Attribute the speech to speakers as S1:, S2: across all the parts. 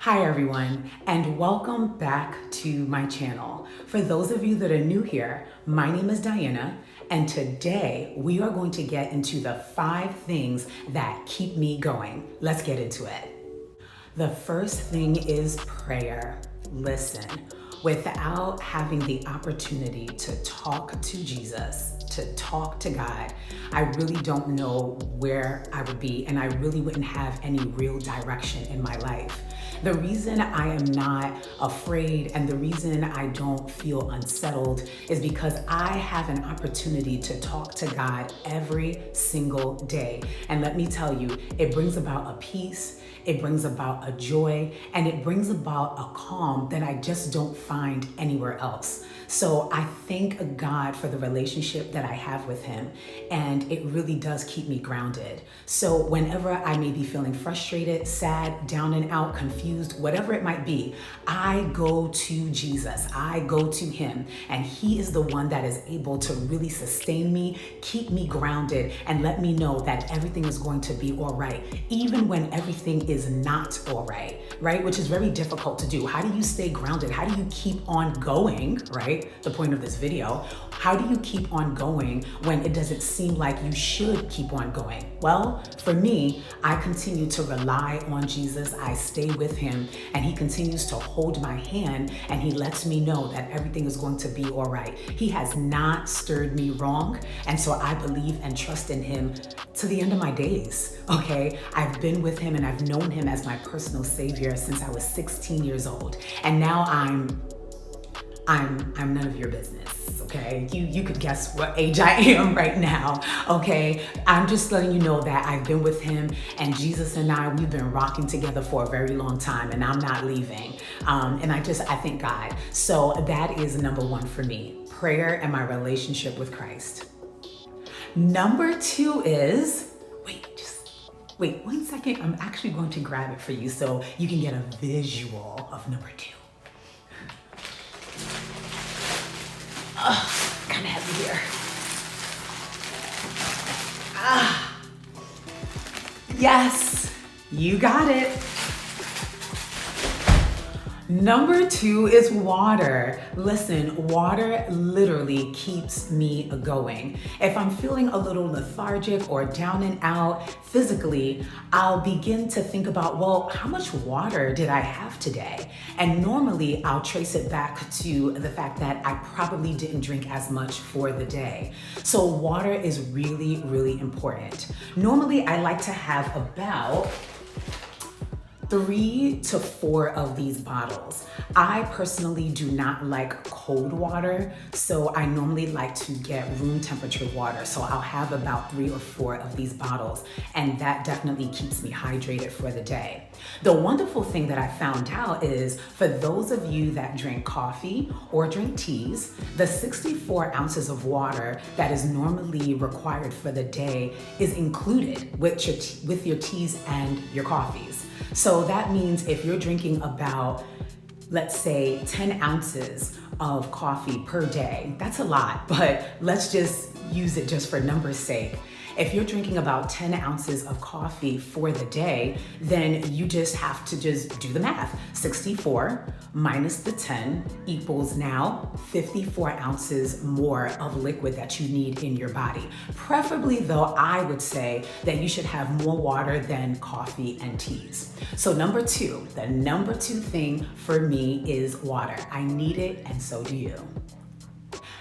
S1: Hi everyone, and welcome back to my channel. For those of you that are new here, my name is Diana, and today we are going to get into the 5 things that keep me going. Let's get into it. The first thing is prayer. Listen, without having the opportunity to talk to Jesus, to talk to God, I really don't know where I would be, and I really wouldn't have any real direction in my life. The reason I am not afraid and the reason I don't feel unsettled is because I have an opportunity to talk to God every single day. And let me tell you, it brings about a peace, it brings about a joy, and it brings about a calm that I just don't find anywhere else. So I thank God for the relationship that I have with Him, and it really does keep me grounded. So whenever I may be feeling frustrated, sad, down and out, confused, whatever it might be, I go to Jesus. I go to Him, and He is the one that is able to really sustain me, keep me grounded, and let me know that everything is going to be all right, even when everything is not all right, right? Which is very difficult to do. How do you stay grounded? How do you keep on going, right? The point of this video. How do you keep on going when it doesn't seem like you should keep on going? Well, for me, I continue to rely on Jesus. I stay with Him, and He continues to hold my hand, and He lets me know that everything is going to be all right. He has not stirred me wrong, and so I believe and trust in Him to the end of my days, okay? I've been with Him, and I've known Him as my personal Savior since I was 16 years old, and now I'm none of your business, okay? You could guess what age I am right now, okay? I'm just letting you know that I've been with Him, and Jesus and we've been rocking together for a very long time, and I'm not leaving. And I thank God. So that is number 1 for me, prayer and my relationship with Christ. Number 2 is, wait 1 second. I'm actually going to grab it for you so you can get a visual of number 2. Kind of heavy here. Yes, you got it. Number 2 is water. Listen, water literally keeps me going. If I'm feeling a little lethargic or down and out physically, I'll begin to think about, well, how much water did I have today? And normally I'll trace it back to the fact that I probably didn't drink as much for the day. So water is really, really important. Normally I like to have about 3 to 4 of these bottles. I personally do not like cold water, so I normally like to get room temperature water. So I'll have about 3 or 4 of these bottles, and that definitely keeps me hydrated for the day. The wonderful thing that I found out is for those of you that drink coffee or drink teas, the 64 ounces of water that is normally required for the day is included with your teas and your coffees. So that means if you're drinking about, let's say, 10 ounces of coffee per day, that's a lot, but let's just use it just for numbers' sake. If you're drinking about 10 ounces of coffee for the day, then you just have to just do the math. 64 minus the 10 equals now 54 ounces more of liquid that you need in your body. Preferably though, I would say that you should have more water than coffee and teas. So the number 2 thing for me is water. I need it, and so do you.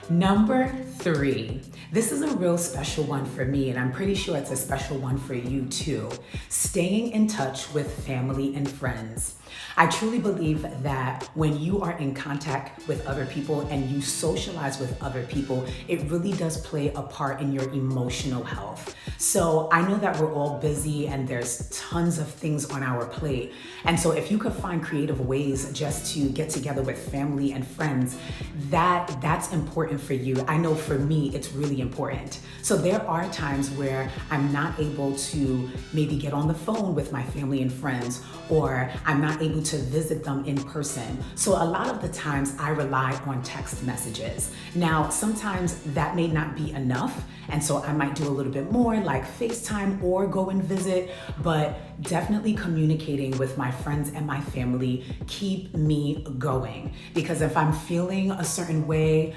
S1: Number 3, this is a real special one for me, and I'm pretty sure it's a special one for you too. Staying in touch with family and friends. I truly believe that when you are in contact with other people and you socialize with other people, it really does play a part in your emotional health. So I know that we're all busy and there's tons of things on our plate. And so if you could find creative ways just to get together with family and friends, that's important for you. I know for me, it's really extremely important. So there are times where I'm not able to maybe get on the phone with my family and friends, or I'm not able to visit them in person. So a lot of the times I rely on text messages. Now, sometimes that may not be enough, and so I might do a little bit more like FaceTime or go and visit, but definitely communicating with my friends and my family keep me going. Because if I'm feeling a certain way,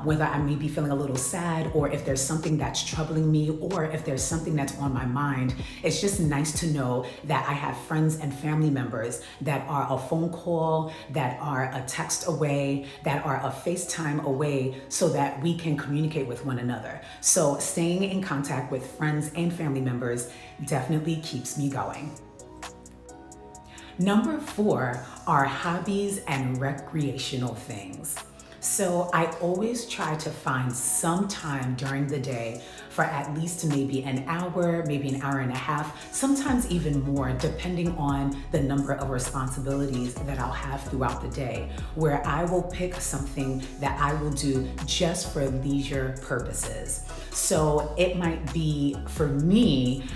S1: whether I may be feeling a little sad, or if there's something that's troubling me, or if there's something that's on my mind, it's just nice to know that I have friends and family members that are a phone call, that are a text away, that are a FaceTime away, so that we can communicate with one another. So staying in contact with friends and family members definitely keeps me going. Number 4 are hobbies and recreational things. So I always try to find some time during the day for at least maybe an hour, maybe an hour and a half, sometimes even more, depending on the number of responsibilities that I'll have throughout the day, where I will pick something that I will do just for leisure purposes. So it might be, for me,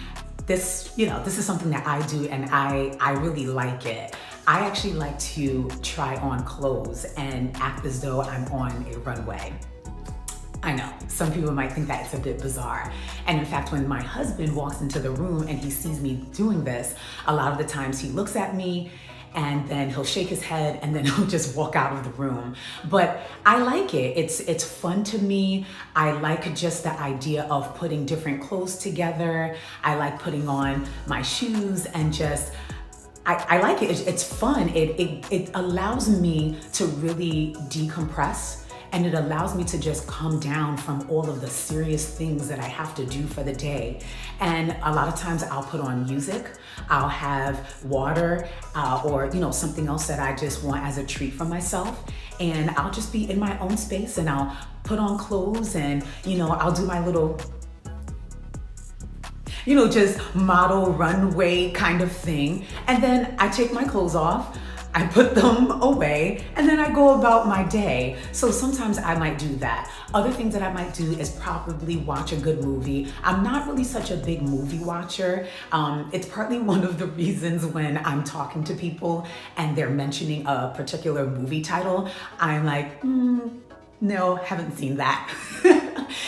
S1: this is something that I do and I really like it. I actually like to try on clothes and act as though I'm on a runway. I know, some people might think that it's a bit bizarre. And in fact, when my husband walks into the room and he sees me doing this, a lot of the times he looks at me and then he'll shake his head and then he'll just walk out of the room. But I like it. It's fun to me. I like just the idea of putting different clothes together. I like putting on my shoes and just, I like it. It's fun. It allows me to really decompress, and it allows me to just come down from all of the serious things that I have to do for the day. And a lot of times I'll put on music, I'll have water, or something else that I just want as a treat for myself. And I'll just be in my own space and I'll put on clothes and I'll do my little just model runway kind of thing. And then I take my clothes off, I put them away, and then I go about my day. So sometimes I might do that. Other things that I might do is probably watch a good movie. I'm not really such a big movie watcher. It's partly one of the reasons when I'm talking to people and they're mentioning a particular movie title, I'm like, no, haven't seen that.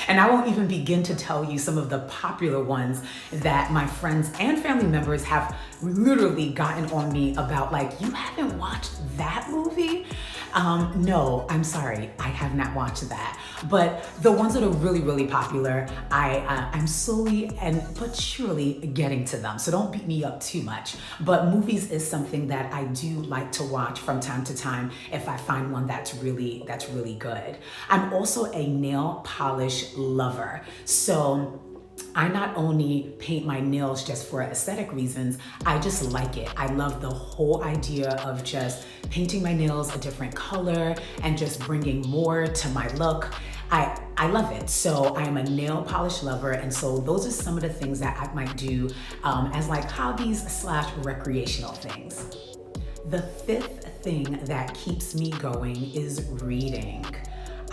S1: And I won't even begin to tell you some of the popular ones that my friends and family members have literally gotten on me about, like, you haven't watched that movie? No, I'm sorry, I have not watched that. But the ones that are really, really popular, I'm slowly but surely getting to them. So don't beat me up too much. But movies is something that I do like to watch from time to time if I find one that's really good. I'm also a nail polish lover. So I not only paint my nails just for aesthetic reasons, I just like it. I love the whole idea of just painting my nails a different color and just bringing more to my look. I love it. So I am a nail polish lover, and so those are some of the things that I might do as like hobbies/recreational things. The 5th thing that keeps me going is reading.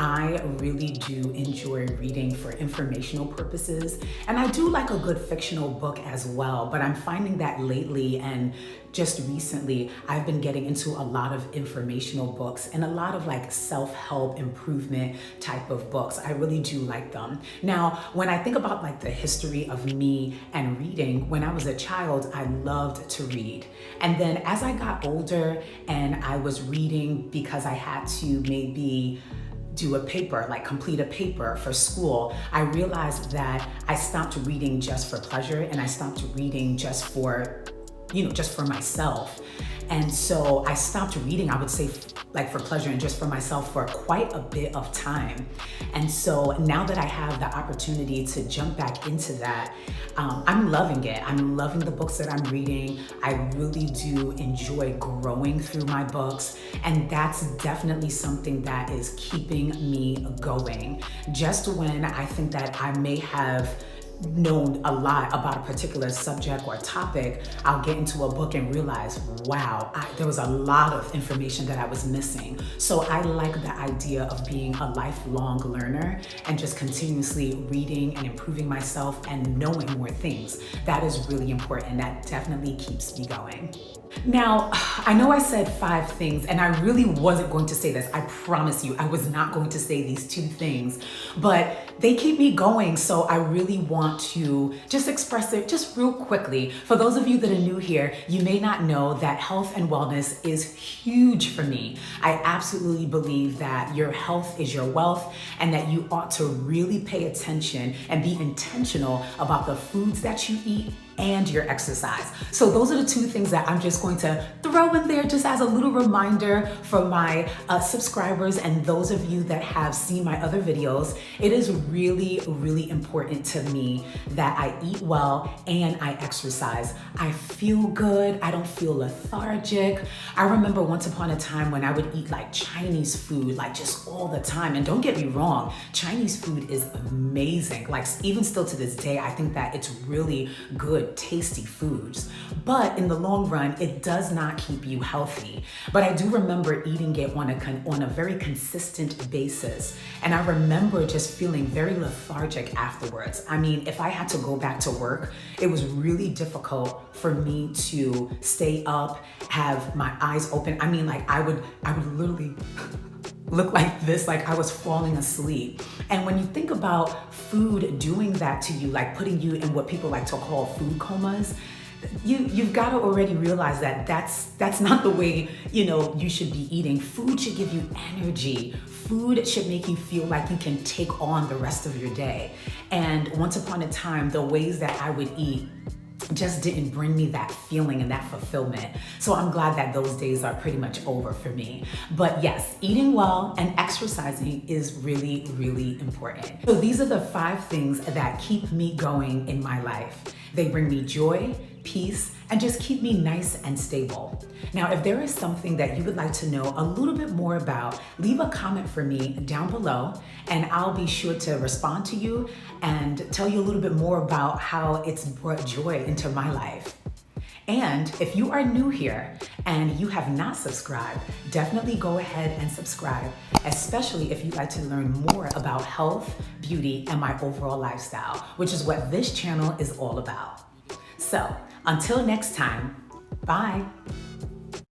S1: I really do enjoy reading for informational purposes, and I do like a good fictional book as well, but I'm finding that lately and just recently I've been getting into a lot of informational books and a lot of like self-help improvement type of books. I really do like them. Now, when I think about like the history of me and reading, when I was a child, I loved to read. And then as I got older and I was reading because I had to maybe do a paper, like complete a paper for school, I realized that I stopped reading just for pleasure and I stopped reading just for myself. And so I stopped reading, I would say, like for pleasure and just for myself for quite a bit of time. And so now that I have the opportunity to jump back into that, I'm loving it. I'm loving the books that I'm reading. I really do enjoy growing through my books. And that's definitely something that is keeping me going. Just when I think that I may have known a lot about a particular subject or topic, I'll get into a book and realize, wow, there was a lot of information that I was missing. So I like the idea of being a lifelong learner and just continuously reading and improving myself and knowing more things. That is really important. That definitely keeps me going. Now, I know I said 5 things, and I really wasn't going to say this. I promise you, I was not going to say these 2 things, but they keep me going, so I really want to just express it just real quickly. For those of you that are new here, you may not know that health and wellness is huge for me. I absolutely believe that your health is your wealth, and that you ought to really pay attention and be intentional about the foods that you eat and your exercise. So those are the 2 things that I'm just going to throw in there just as a little reminder for my subscribers and those of you that have seen my other videos. It is really, really important to me that I eat well and I exercise. I feel good. I don't feel lethargic. I remember once upon a time when I would eat like Chinese food, like just all the time. And don't get me wrong, Chinese food is amazing. Like even still to this day, I think that it's really good, tasty foods, but in the long run, it does not keep you healthy. But I do remember eating it on a very consistent basis. And I remember just feeling very lethargic afterwards. I mean, if I had to go back to work, it was really difficult for me to stay up, have my eyes open. I mean, like I would literally look like this, like I was falling asleep. And when you think about food doing that to you, like putting you in what people like to call food comas, you've got to already realize that that's not the way, you should be eating. Food should give you energy. Food should make you feel like you can take on the rest of your day. And once upon a time, the ways that I would eat just didn't bring me that feeling and that fulfillment. So I'm glad that those days are pretty much over for me. But yes, eating well and exercising is really, really important. So these are the 5 things that keep me going in my life. They bring me joy, peace, and just keep me nice and stable. Now, if there is something that you would like to know a little bit more about, leave a comment for me down below, and I'll be sure to respond to you and tell you a little bit more about how it's brought joy into my life. And if you are new here and you have not subscribed, definitely go ahead and subscribe, especially if you'd like to learn more about health, beauty, and my overall lifestyle, which is what this channel is all about. So until next time, bye.